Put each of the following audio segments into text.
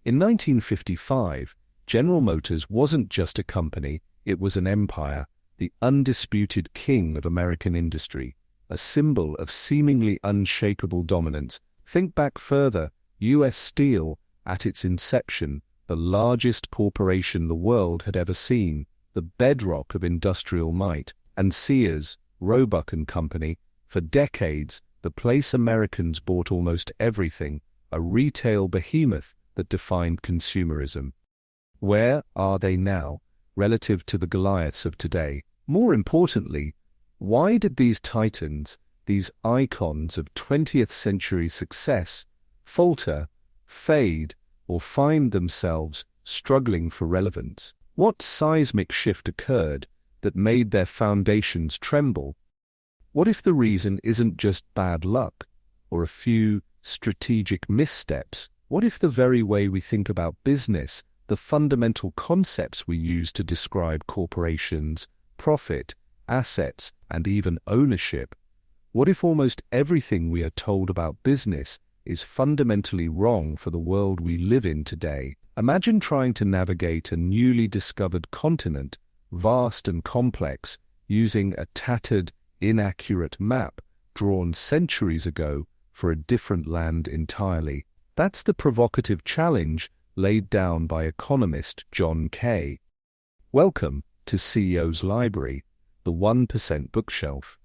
In 1955, General Motors wasn't just a company, it was an empire, the undisputed king of American industry, a symbol of seemingly unshakable dominance. Think back further, U.S. Steel, at its inception, the largest corporation the world had ever seen, the bedrock of industrial might, and Sears, Roebuck and Company, for decades, the place Americans bought almost everything, a retail behemoth that defined consumerism. Where are they now, relative to the Goliaths of today? More importantly, why did these titans, these icons of 20th century success, falter, fade, or find themselves struggling for relevance? What seismic shift occurred that made their foundations tremble? What if the reason isn't just bad luck, or a few strategic missteps? What if the very way we think about business, the fundamental concepts we use to describe corporations, profit, assets, and even ownership, what if almost everything we are told about business is fundamentally wrong for the world we live in today? Imagine trying to navigate a newly discovered continent, vast and complex, using a tattered, inaccurate map drawn centuries ago for a different land entirely. That's the provocative challenge laid down by economist John Kay. Welcome to CEO's Library, the 1% bookshelf,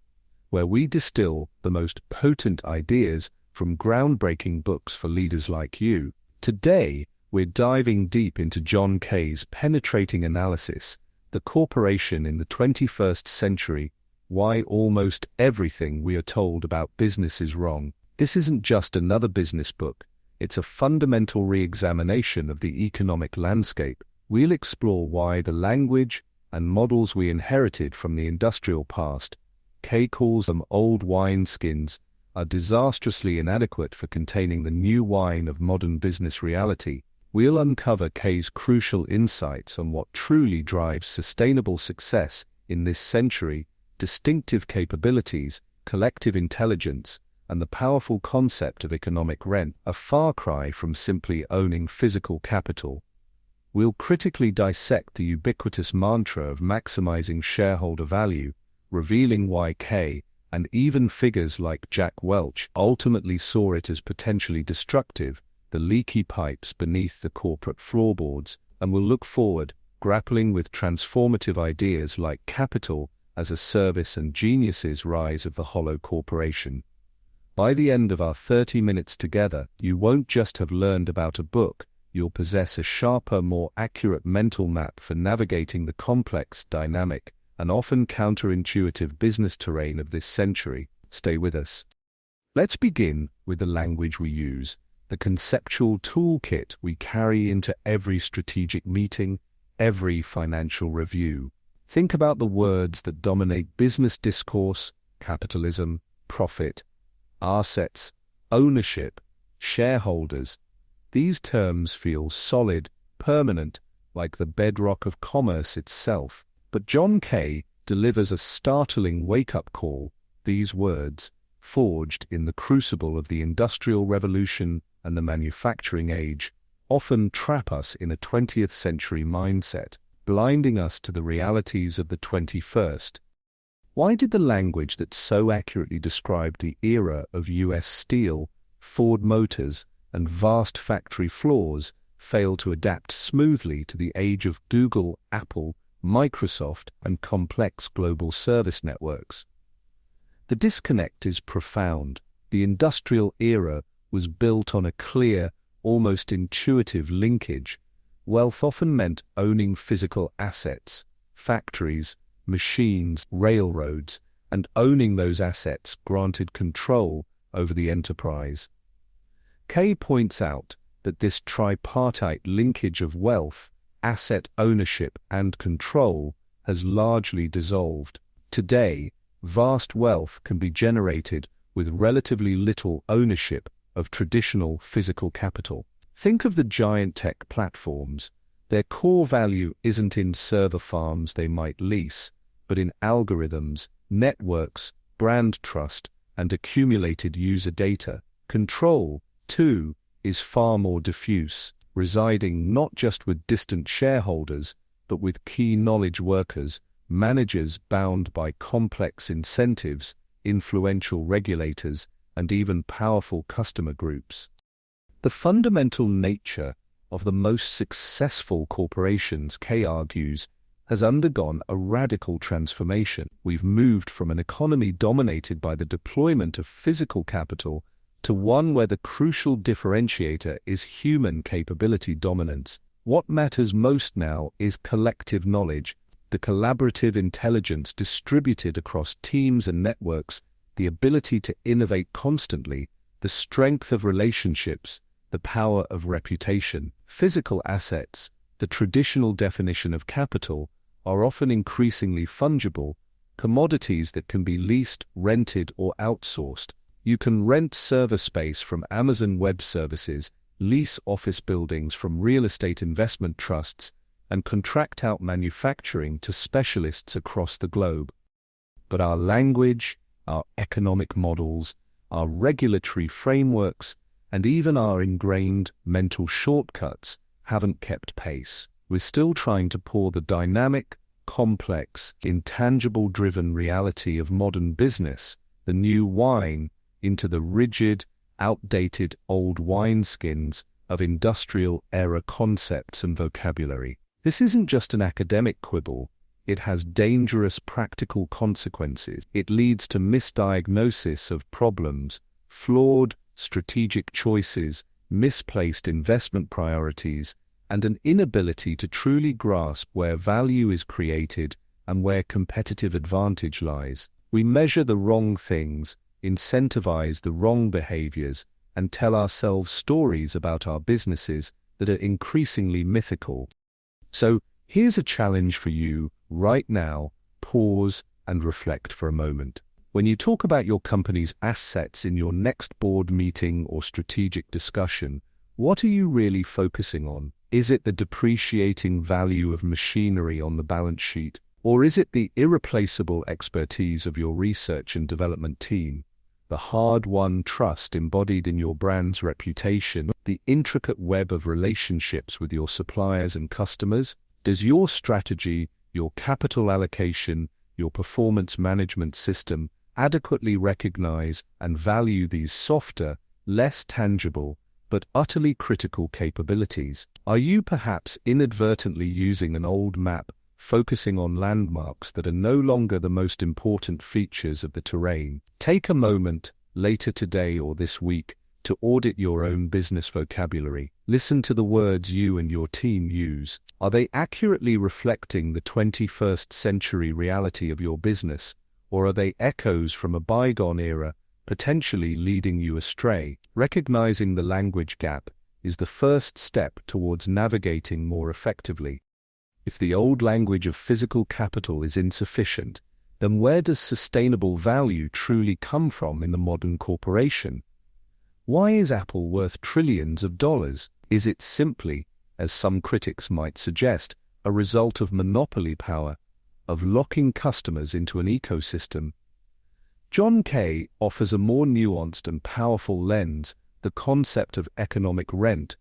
where we distill the most potent ideas from groundbreaking books for leaders like you. Today, we're diving deep into John Kay's penetrating analysis, The Corporation in the 21st Century, Why Almost Everything We Are Told About Business Is Wrong. This isn't just another business book, it's a fundamental re-examination of the economic landscape. We'll explore why the language and models we inherited from the industrial past, Kay calls them old wineskins, are disastrously inadequate for containing the new wine of modern business reality. We'll uncover Kay's crucial insights on what truly drives sustainable success in this century, distinctive capabilities, collective intelligence, and the powerful concept of economic rent, a far cry from simply owning physical capital. We'll critically dissect the ubiquitous mantra of maximizing shareholder value, revealing why Kay, and even figures like Jack Welch, ultimately saw it as potentially destructive, the leaky pipes beneath the corporate floorboards, and we'll look forward, grappling with transformative ideas like capital as a service and genius's rise of the hollow corporation. By the end of our 30 minutes together, you won't just have learned about a book, you'll possess a sharper, more accurate mental map for navigating the complex, dynamic, and often counterintuitive business terrain of this century. Stay with us. Let's begin with the language we use, the conceptual toolkit we carry into every strategic meeting, every financial review. Think about the words that dominate business discourse: capitalism, profit, assets, ownership, shareholders. These terms feel solid, permanent, like the bedrock of commerce itself. But John Kay delivers a startling wake-up call. These words, forged in the crucible of the Industrial Revolution and the manufacturing age, often trap us in a 20th century mindset, blinding us to the realities of the 21st. Why did the language that so accurately described the era of U.S. Steel, Ford Motors, and vast factory floors fail to adapt smoothly to the age of Google, Apple, Microsoft, and complex global service networks? The disconnect is profound. The industrial era was built on a clear, almost intuitive linkage. Wealth often meant owning physical assets, factories, machines, railroads, and owning those assets granted control over the enterprise. Kay points out that this tripartite linkage of wealth, asset ownership, and control has largely dissolved. Today, vast wealth can be generated with relatively little ownership of traditional physical capital. Think of the giant tech platforms. Their core value isn't in server farms they might lease, but in algorithms, networks, brand trust, and accumulated user data. Control, too, is far more diffuse. residing not just with distant shareholders, but with key knowledge workers, managers bound by complex incentives, influential regulators, and even powerful customer groups. The fundamental nature of the most successful corporations, Kay argues, has undergone a radical transformation. We've moved from an economy dominated by the deployment of physical capital to one where the crucial differentiator is human capability dominance. What matters most now is collective knowledge, the collaborative intelligence distributed across teams and networks, the ability to innovate constantly, the strength of relationships, the power of reputation. Physical assets, the traditional definition of capital, are often increasingly fungible, commodities that can be leased, rented, or outsourced. You can rent server space from Amazon Web Services, lease office buildings from real estate investment trusts, and contract out manufacturing to specialists across the globe. But our language, our economic models, our regulatory frameworks, and even our ingrained mental shortcuts haven't kept pace. We're still trying to pour the dynamic, complex, intangible-driven reality of modern business, the new wine, into the rigid, outdated old wineskins of industrial-era concepts and vocabulary. This isn't just an academic quibble. It has dangerous practical consequences. It leads to misdiagnosis of problems, flawed strategic choices, misplaced investment priorities, and an inability to truly grasp where value is created and where competitive advantage lies. We measure the wrong things, incentivize the wrong behaviors, and tell ourselves stories about our businesses that are increasingly mythical. So, here's a challenge for you right now. Pause and reflect for a moment. When you talk about your company's assets in your next board meeting or strategic discussion, what are you really focusing on? Is it the depreciating value of machinery on the balance sheet? Or is it the irreplaceable expertise of your research and development team? The hard-won trust embodied in your brand's reputation? The intricate web of relationships with your suppliers and customers? Does your strategy, your capital allocation, your performance management system adequately recognize and value these softer, less tangible, but utterly critical capabilities? Are you perhaps inadvertently using an old map, focusing on landmarks that are no longer the most important features of the terrain? Take a moment, later today or this week, to audit your own business vocabulary. Listen to the words you and your team use. Are they accurately reflecting the 21st century reality of your business? Or are they echoes from a bygone era, potentially leading you astray? Recognizing the language gap is the first step towards navigating more effectively. If the old language of physical capital is insufficient, then where does sustainable value truly come from in the modern corporation? Why is Apple worth trillions of dollars? Is it simply, as some critics might suggest, a result of monopoly power, of locking customers into an ecosystem? John Kay offers a more nuanced and powerful lens, the concept of economic rent.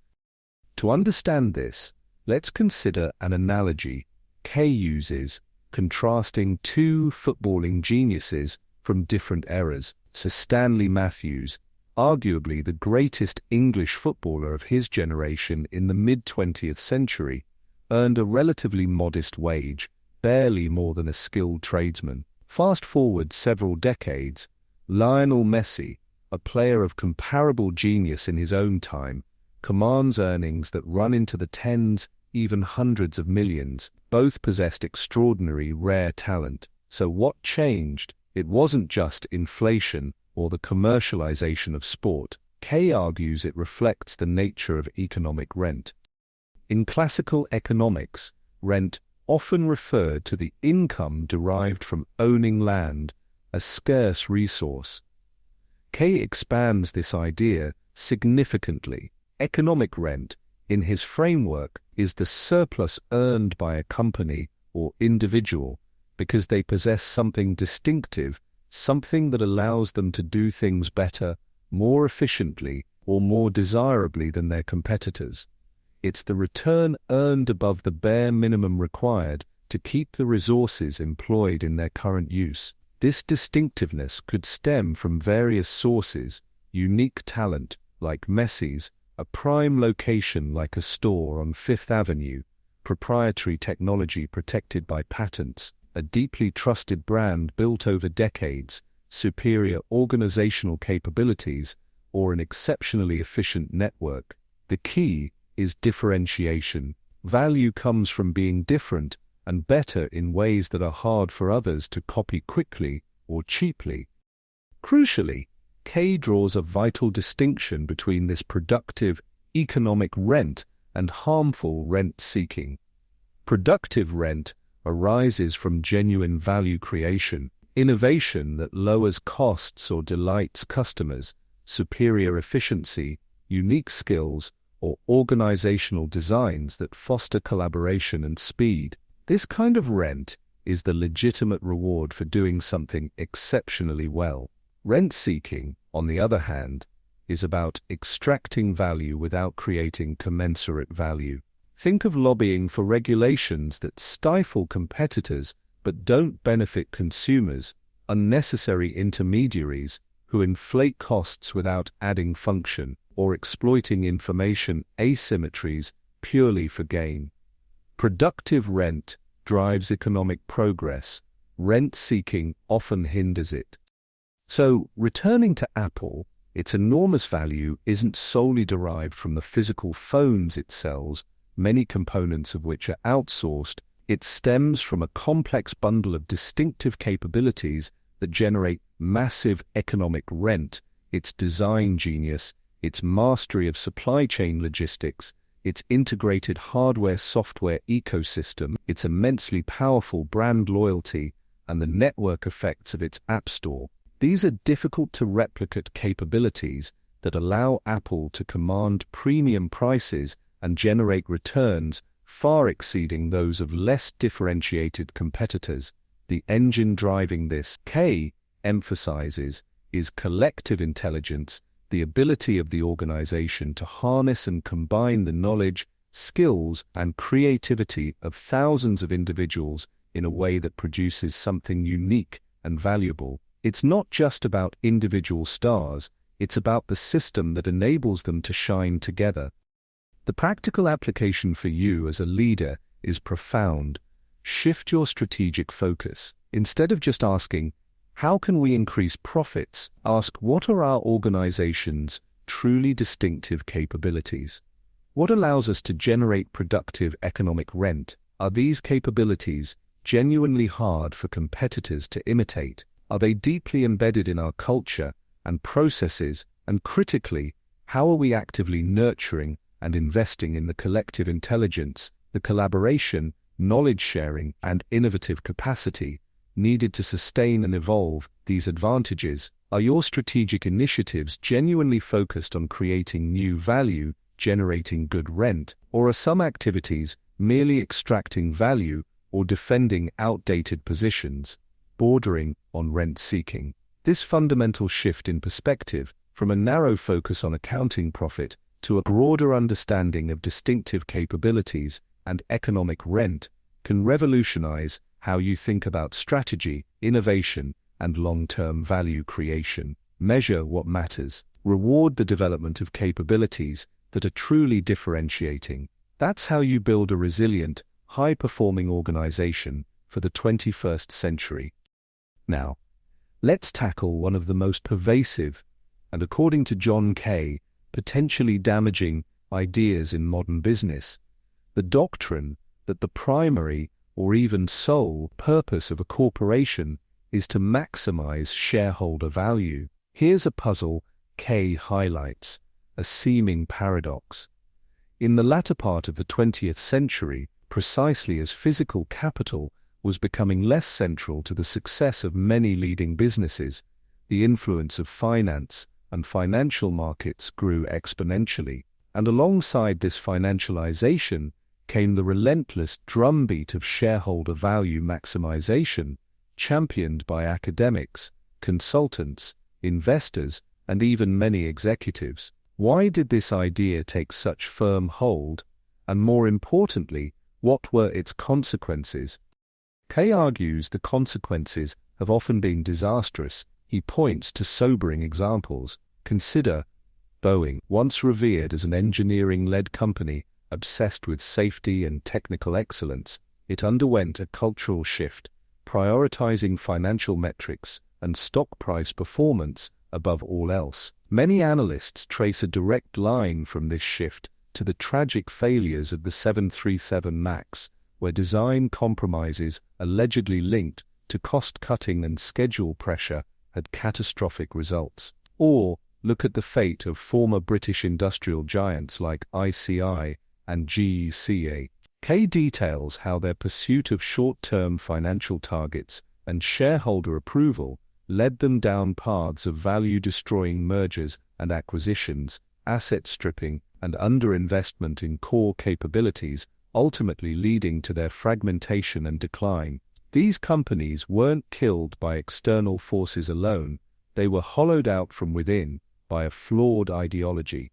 To understand this, let's consider an analogy Kay uses, contrasting two footballing geniuses from different eras. Sir Stanley Matthews, arguably the greatest English footballer of his generation in the mid-20th century, earned a relatively modest wage, barely more than a skilled tradesman. Fast forward several decades, Lionel Messi, a player of comparable genius in his own time, commands earnings that run into the tens, even hundreds of millions. Both possessed extraordinary, rare talent. So what changed? It wasn't just inflation or the commercialization of sport. Kay argues it reflects the nature of economic rent. In classical economics, rent often referred to the income derived from owning land, a scarce resource. Kay expands this idea significantly. Economic rent, in his framework, is the surplus earned by a company or individual because they possess something distinctive, something that allows them to do things better, more efficiently, or more desirably than their competitors. It's the return earned above the bare minimum required to keep the resources employed in their current use. This distinctiveness could stem from various sources: unique talent, like Messi's, a prime location like a store on Fifth Avenue, proprietary technology protected by patents, a deeply trusted brand built over decades, superior organizational capabilities, or an exceptionally efficient network. The key is differentiation. Value comes from being different and better in ways that are hard for others to copy quickly or cheaply. Crucially, Kay draws a vital distinction between this productive economic rent and harmful rent-seeking. Productive rent arises from genuine value creation, innovation that lowers costs or delights customers, superior efficiency, unique skills, or organizational designs that foster collaboration and speed. This kind of rent is the legitimate reward for doing something exceptionally well. Rent-seeking, on the other hand, is about extracting value without creating commensurate value. Think of lobbying for regulations that stifle competitors but don't benefit consumers, unnecessary intermediaries who inflate costs without adding function, or exploiting information asymmetries purely for gain. Productive rent drives economic progress. Rent-seeking often hinders it. So, returning to Apple, its enormous value isn't solely derived from the physical phones it sells, many components of which are outsourced. It stems from a complex bundle of distinctive capabilities that generate massive economic rent: its design genius, its mastery of supply chain logistics, its integrated hardware-software ecosystem, its immensely powerful brand loyalty, and the network effects of its App Store. These are difficult-to-replicate capabilities that allow Apple to command premium prices and generate returns far exceeding those of less differentiated competitors. The engine driving this, Kay emphasizes, is collective intelligence, the ability of the organization to harness and combine the knowledge, skills, and creativity of thousands of individuals in a way that produces something unique and valuable. It's not just about individual stars, it's about the system that enables them to shine together. The practical application for you as a leader is profound. Shift your strategic focus. Instead of just asking, "How can we increase profits?" ask, "What are our organization's truly distinctive capabilities? What allows us to generate productive economic rent? Are these capabilities genuinely hard for competitors to imitate? Are they deeply embedded in our culture and processes? And critically, how are we actively nurturing and investing in the collective intelligence, the collaboration, knowledge sharing, and innovative capacity needed to sustain and evolve these advantages? Are your strategic initiatives genuinely focused on creating new value, generating good rent, or are some activities merely extracting value or defending outdated positions, bordering on rent-seeking? This fundamental shift in perspective, from a narrow focus on accounting profit to a broader understanding of distinctive capabilities and economic rent, can revolutionize how you think about strategy, innovation, and long-term value creation. Measure what matters. Reward the development of capabilities that are truly differentiating. That's how you build a resilient, high-performing organization for the 21st century. Now, let's tackle one of the most pervasive and, according to John Kay, potentially damaging ideas in modern business: the doctrine that the primary or even sole purpose of a corporation is to maximize shareholder value. Here's a puzzle Kay highlights, a seeming paradox. In the latter part of the 20th century, precisely as physical capital was becoming less central to the success of many leading businesses, the influence of finance and financial markets grew exponentially. And alongside this financialization came the relentless drumbeat of shareholder value maximization, championed by academics, consultants, investors, and even many executives. Why did this idea take such firm hold, And more importantly, what were its consequences? Kay argues the consequences have often been disastrous. He points to sobering examples. Consider Boeing, once revered as an engineering-led company obsessed with safety and technical excellence. It underwent a cultural shift, prioritizing financial metrics and stock price performance above all else. Many analysts trace a direct line from this shift to the tragic failures of the 737 MAX, where design compromises allegedly linked to cost-cutting and schedule pressure had catastrophic results. Or look at the fate of former British industrial giants like ICI and GECA. Kay details how their pursuit of short-term financial targets and shareholder approval led them down paths of value-destroying mergers and acquisitions, asset stripping, and underinvestment in core capabilities, ultimately leading to their fragmentation and decline. These companies weren't killed by external forces alone, they were hollowed out from within by a flawed ideology.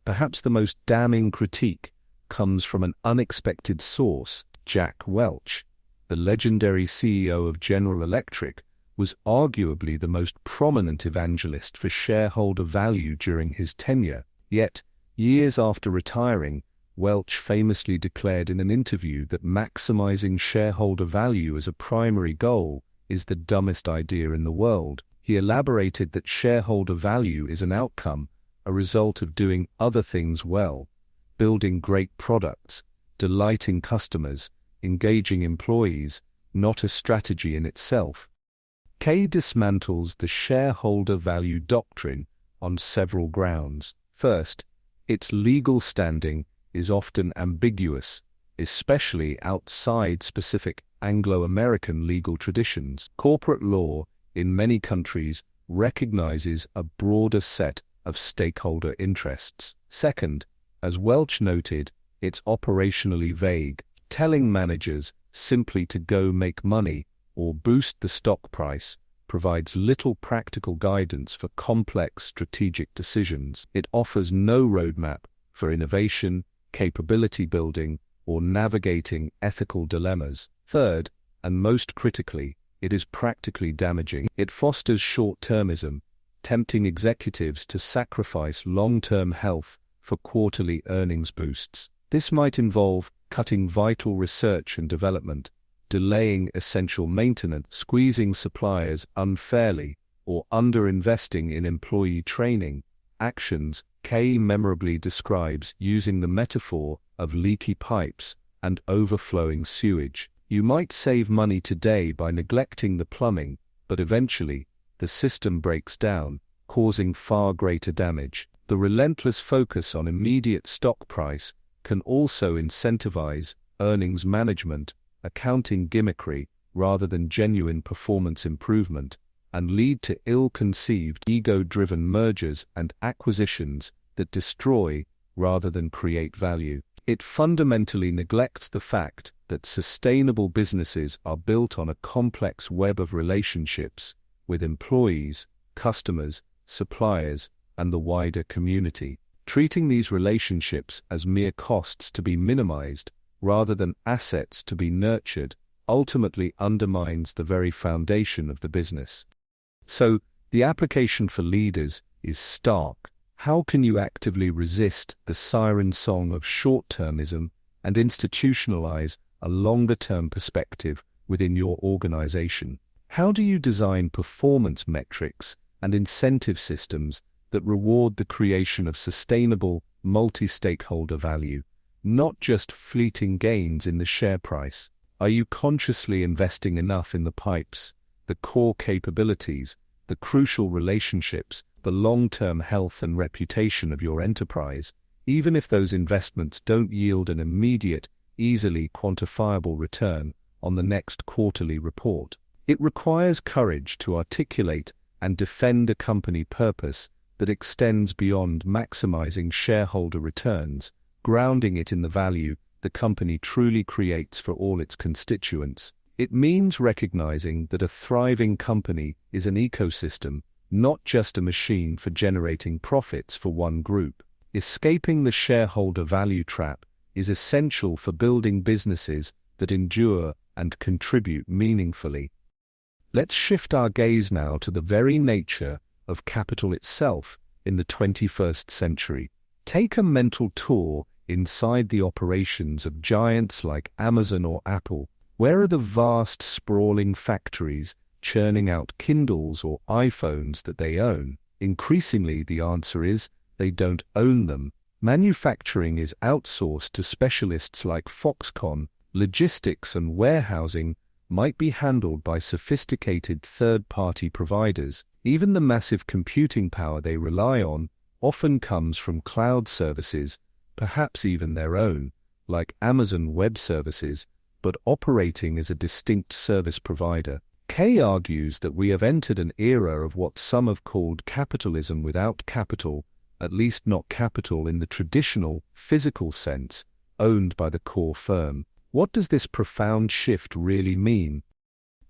Perhaps the most damning critique comes from an unexpected source. Jack Welch, the legendary CEO of General Electric, was arguably the most prominent evangelist for shareholder value during his tenure. Yet, years after retiring, Welch famously declared in an interview that maximizing shareholder value as a primary goal is the dumbest idea in the world. He elaborated that shareholder value is an outcome, a result of doing other things well, building great products, delighting customers, engaging employees, not a strategy in itself. Kay dismantles the shareholder value doctrine on several grounds. First, its legal standing is often ambiguous, especially outside specific Anglo-American legal traditions. Corporate law in many countries recognizes a broader set of stakeholder interests. Second, as Welch noted, it's operationally vague, telling managers simply to go make money or boost the stock price provides little practical guidance for complex strategic decisions. It offers no roadmap for innovation, capability building, or navigating ethical dilemmas. Third, and most critically, it is practically damaging. It fosters short-termism, tempting executives to sacrifice long-term health for quarterly earnings boosts. This might involve cutting vital research and development, delaying essential maintenance, squeezing suppliers unfairly, or underinvesting in employee training. Actions Kay memorably describes using the metaphor of leaky pipes and overflowing sewage. You might save money today by neglecting the plumbing, but eventually, the system breaks down, causing far greater damage. The relentless focus on immediate stock price can also incentivize earnings management, accounting gimmickry, rather than genuine performance improvement, and lead to ill-conceived, ego-driven mergers and acquisitions that destroy rather than create value. It fundamentally neglects the fact that sustainable businesses are built on a complex web of relationships with employees, customers, suppliers, and the wider community. Treating these relationships as mere costs to be minimized rather than assets to be nurtured ultimately undermines the very foundation of the business. So, the application for leaders is stark. How can you actively resist the siren song of short-termism and institutionalize a longer-term perspective within your organization? How do you design performance metrics and incentive systems that reward the creation of sustainable, multi-stakeholder value, not just fleeting gains in the share price? Are you consciously investing enough in the pipes, the core capabilities, the crucial relationships, the long-term health and reputation of your enterprise, even if those investments don't yield an immediate, easily quantifiable return on the next quarterly report? It requires courage to articulate and defend a company purpose that extends beyond maximizing shareholder returns, grounding it in the value the company truly creates for all its constituents. It means recognizing that a thriving company is an ecosystem, not just a machine for generating profits for one group. Escaping the shareholder value trap is essential for building businesses that endure and contribute meaningfully. Let's shift our gaze now to the very nature of capital itself in the 21st century. Take a mental tour inside the operations of giants like Amazon or Apple. Where are the vast, sprawling factories churning out Kindles or iPhones that they own? Increasingly, the answer is they don't own them. Manufacturing is outsourced to specialists like Foxconn. Logistics and warehousing might be handled by sophisticated third-party providers. Even the massive computing power they rely on often comes from cloud services, perhaps even their own, like Amazon Web Services, but operating as a distinct service provider. Kay argues that we have entered an era of what some have called capitalism without capital, at least not capital in the traditional, physical sense, owned by the core firm. What does this profound shift really mean?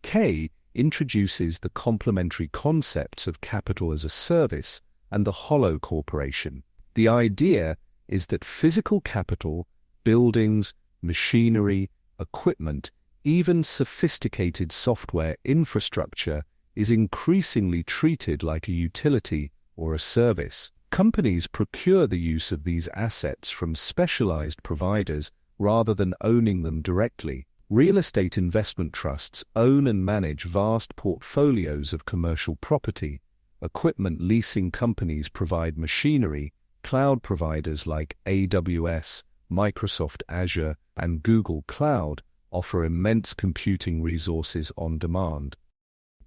Kay introduces the complementary concepts of capital as a service and the hollow corporation. The idea is that physical capital, buildings, machinery, equipment, even sophisticated software infrastructure is increasingly treated like a utility or a service. Companies procure the use of these assets from specialized providers rather than owning them directly. Real estate investment trusts own and manage vast portfolios of commercial property. Equipment leasing companies provide machinery. Cloud providers like AWS, Microsoft Azure, and Google Cloud offer immense computing resources on demand.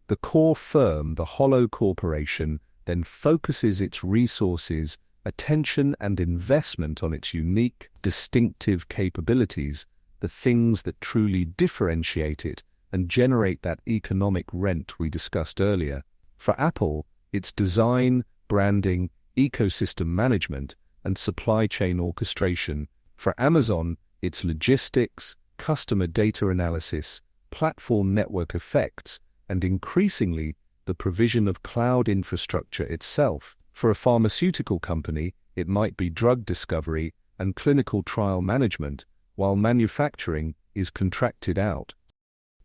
The core firm, the hollow corporation, then focuses its resources, attention, and investment on its unique, distinctive capabilities, the things that truly differentiate it and generate that economic rent we discussed earlier. For Apple, its design, branding, ecosystem management, and supply chain orchestration. For Amazon, its logistics, customer data analysis, platform network effects, and increasingly, the provision of cloud infrastructure itself. For a pharmaceutical company, it might be drug discovery and clinical trial management, while manufacturing is contracted out.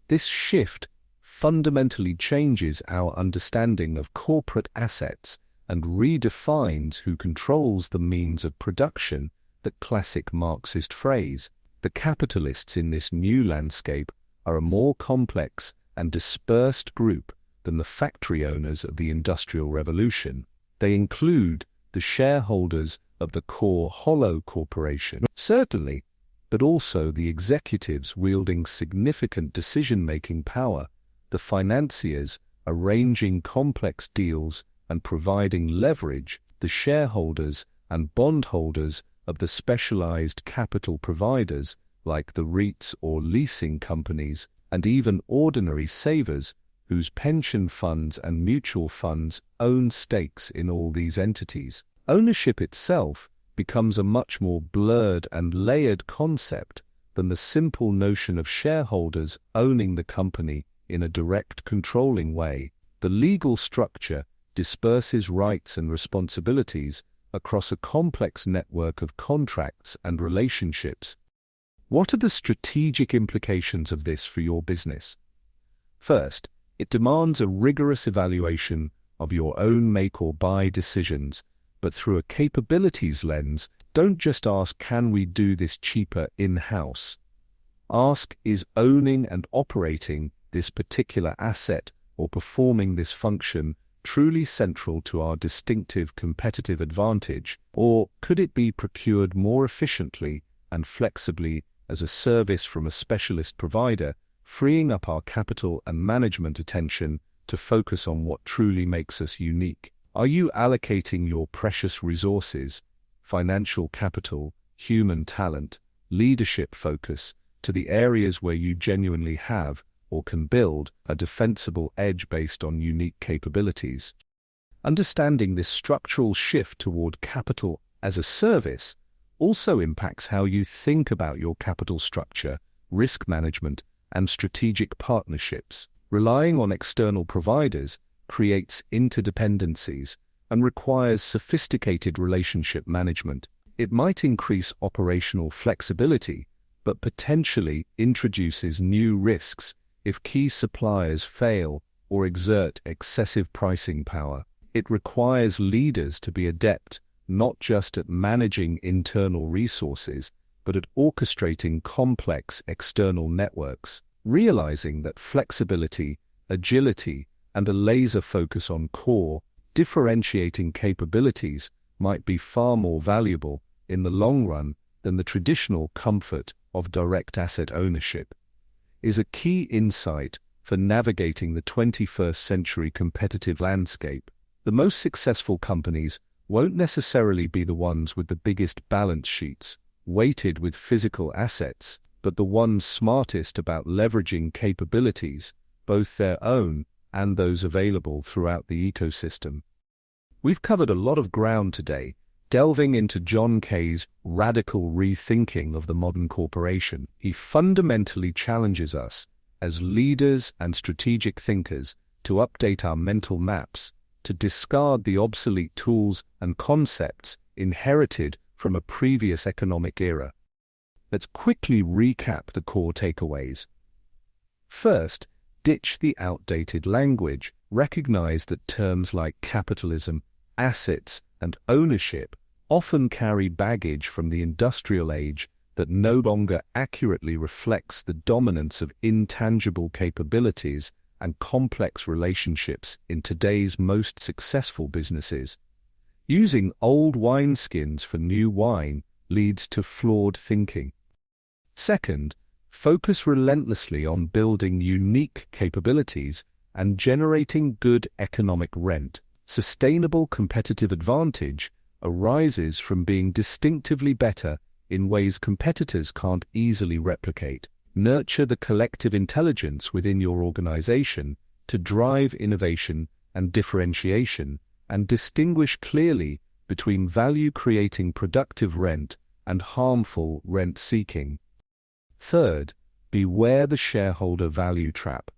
This shift fundamentally changes our understanding of corporate assets and redefines who controls the means of production, the classic Marxist phrase. The capitalists in this new landscape are a more complex and dispersed group than the factory owners of the Industrial Revolution. They include the shareholders of the core hollow corporation, certainly, but also the executives wielding significant decision-making power, the financiers arranging complex deals and providing leverage, the shareholders and bondholders of the specialized capital providers like the REITs or leasing companies, and even ordinary savers whose pension funds and mutual funds own stakes in all these entities. Ownership itself becomes a much more blurred and layered concept than the simple notion of shareholders owning the company in a direct controlling way. The legal structure disperses rights and responsibilities across a complex network of contracts and relationships. What are the strategic implications of this for your business? First, it demands a rigorous evaluation of your own make or buy decisions, but through a capabilities lens. Don't just ask, can we do this cheaper in-house? Ask, is owning and operating this particular asset or performing this function truly central to our distinctive competitive advantage, or could it be procured more efficiently and flexibly as a service from a specialist provider, freeing up our capital and management attention to focus on what truly makes us unique? Are you allocating your precious resources, financial capital, human talent, leadership focus, to the areas where you genuinely have or can build a defensible edge based on unique capabilities? Understanding this structural shift toward capital as a service also impacts how you think about your capital structure, risk management, and strategic partnerships. Relying on external providers creates interdependencies and requires sophisticated relationship management. It might increase operational flexibility, but potentially introduces new risks if key suppliers fail or exert excessive pricing power. It requires leaders to be adept not just at managing internal resources, but at orchestrating complex external networks, realizing that flexibility, agility, and a laser focus on core, differentiating capabilities might be far more valuable in the long run than the traditional comfort of direct asset ownership, is a key insight for navigating the 21st century competitive landscape. The most successful companies won't necessarily be the ones with the biggest balance sheets, weighted with physical assets, but the ones smartest about leveraging capabilities, both their own and those available throughout the ecosystem. We've covered a lot of ground today, delving into John Kay's radical rethinking of the modern corporation. He fundamentally challenges us, as leaders and strategic thinkers, to update our mental maps, to discard the obsolete tools and concepts inherited from a previous economic era. Let's quickly recap the core takeaways. First, ditch the outdated language. Recognize that terms like capitalism, assets, and ownership often carry baggage from the industrial age that no longer accurately reflects the dominance of intangible capabilities and complex relationships in today's most successful businesses. Using old wineskins for new wine leads to flawed thinking. Second, focus relentlessly on building unique capabilities and generating good economic rent. Sustainable competitive advantage arises from being distinctively better in ways competitors can't easily replicate. Nurture the collective intelligence within your organization to drive innovation and differentiation, and distinguish clearly between value-creating productive rent and harmful rent-seeking. Third, beware the shareholder value trap.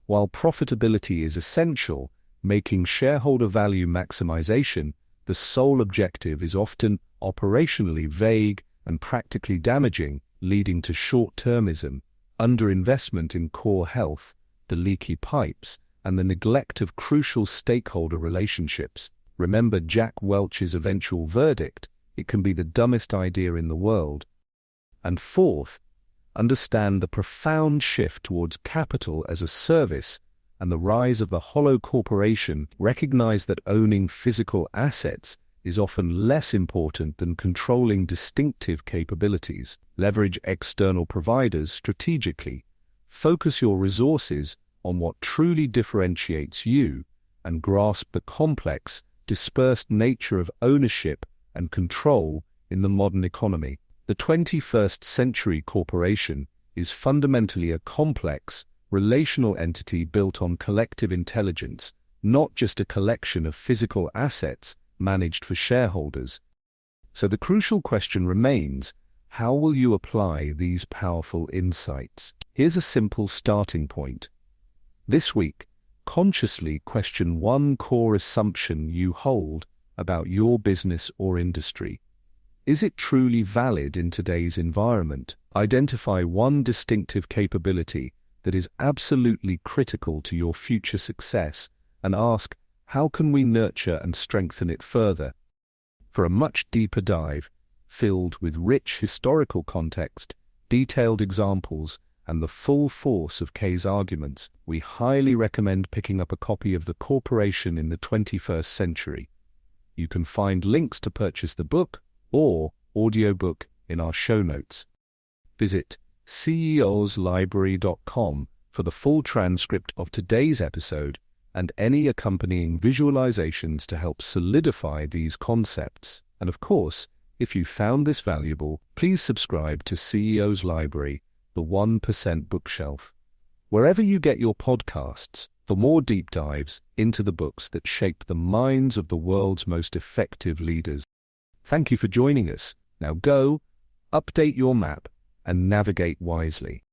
While profitability is essential, making shareholder value maximization the sole objective is often operationally vague and practically damaging, leading to short-termism, underinvestment in core health, the leaky pipes, and the neglect of crucial stakeholder relationships. Remember Jack Welch's eventual verdict: it can be the dumbest idea in the world. And fourth, understand the profound shift towards capital as a service and the rise of the hollow corporation. Recognize that owning physical assets is often less important than controlling distinctive capabilities. Leverage external providers strategically. Focus your resources on what truly differentiates you, and grasp the complex, dispersed nature of ownership and control in the modern economy. The 21st century corporation is fundamentally a complex, relational entity built on collective intelligence, not just a collection of physical assets managed for shareholders. So the crucial question remains: how will you apply these powerful insights? Here's a simple starting point. This week, consciously question one core assumption you hold about your business or industry. Is it truly valid in today's environment? Identify one distinctive capability that is absolutely critical to your future success and ask, how can we nurture and strengthen it further? For a much deeper dive, filled with rich historical context, detailed examples, and the full force of Kay's arguments, we highly recommend picking up a copy of The Corporation in the 21st Century. You can find links to purchase the book or audiobook in our show notes. Visit ceoslibrary.com for the full transcript of today's episode and any accompanying visualizations to help solidify these concepts. And of course, if you found this valuable, please subscribe to CEO's Library, the 1% bookshelf, wherever you get your podcasts, for more deep dives into the books that shape the minds of the world's most effective leaders. Thank you for joining us. Now go, update your map, and navigate wisely.